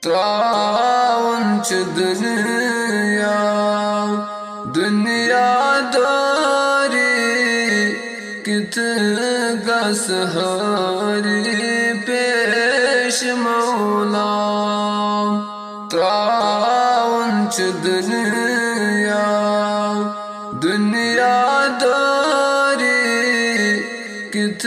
تراون چھ دنیا داری کت گس ہاری پیش مولا تراون چھ دنیا داری کت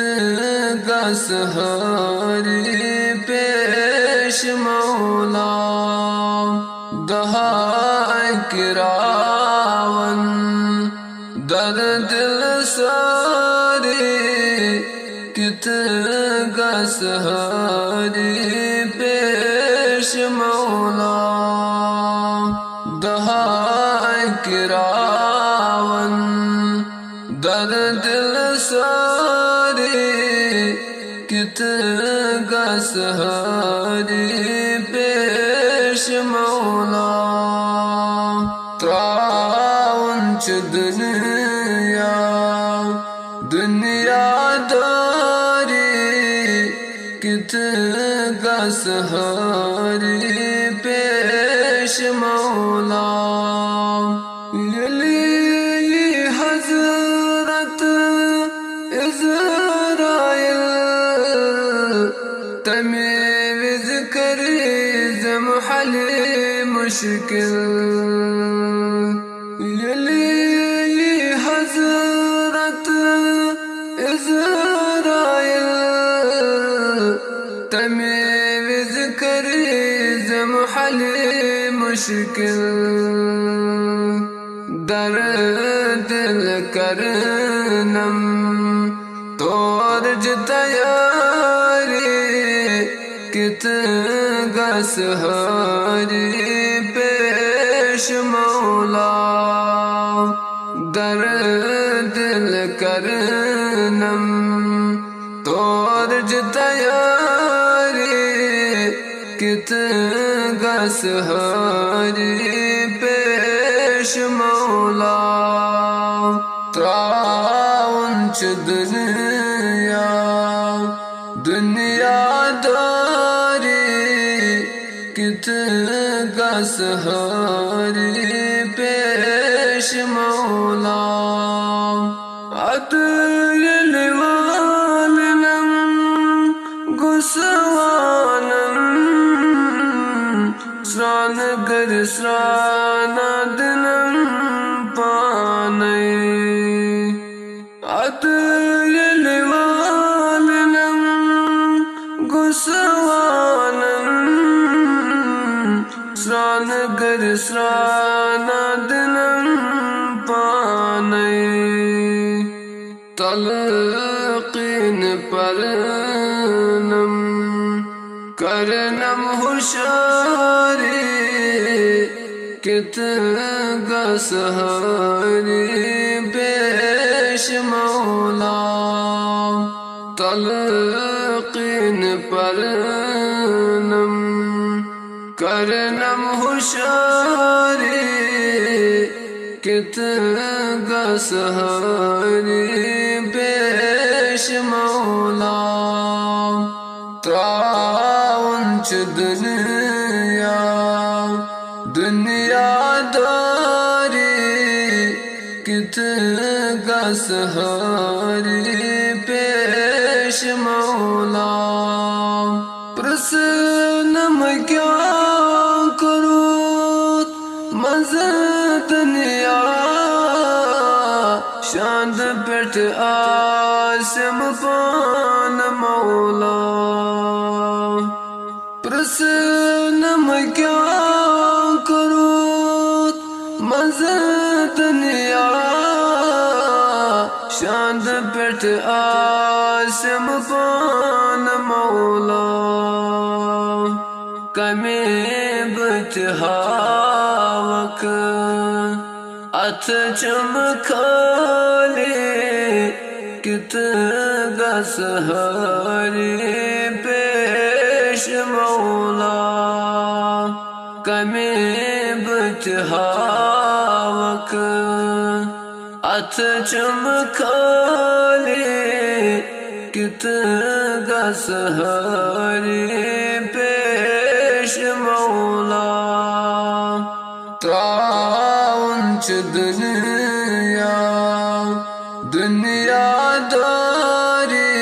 گس ہاری پیش مولا دہائے کراون در دل ساری کت گس ہاری پیش مولا دہائے کراون در دل ساری کت گس ہاری پیش مولا تراون چھ دنیا داری کت گس ہاری پیش مولا یلی حضرت عزرائیل تمیز کری زمحل مشکل یلی حضرت عزرائیل تمیز کری زمحل مشکل در دل کرنم تورج تیاری کت گس ہاری پیش مولا در دل کرنم تورج تیاری کت گس ہاری پیش مولا تراون چھ دنیا داری کت گس ہاری پیش مولا عدل والنم گسوانم سران گر سرانا دنم پانی عدل والنم گسوانم سران گر سرانا دنم پانی تلقین پرنم کرنم ہوشاری کت گس ہاری پیش مولا تلقین پرنم کرنم ہوشاری کت گس ہاری پیش مولا تراون چھ دنیا داری کت گس ہاری پیش مولا پرسنم کیا کرو مزہ دنیا شاند پٹ آسم پان مولا پرسنم کیا کرو مزہ دنیا شاند پٹ آسم پان مولا کمی بتہاوک اتھ چمکھالی کت گس ہاری پیش مولا کمی بتہاوک اتھ چمکھالی کت گس ہاری پیش پیش مولا تراون چ دنیا داری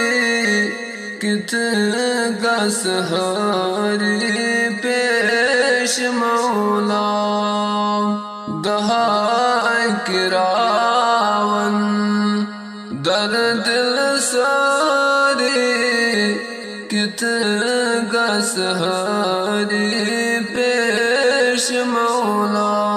کت گس ہری پیش مولا دہائے کراون در دل ساری کت گس ہری پیش مولا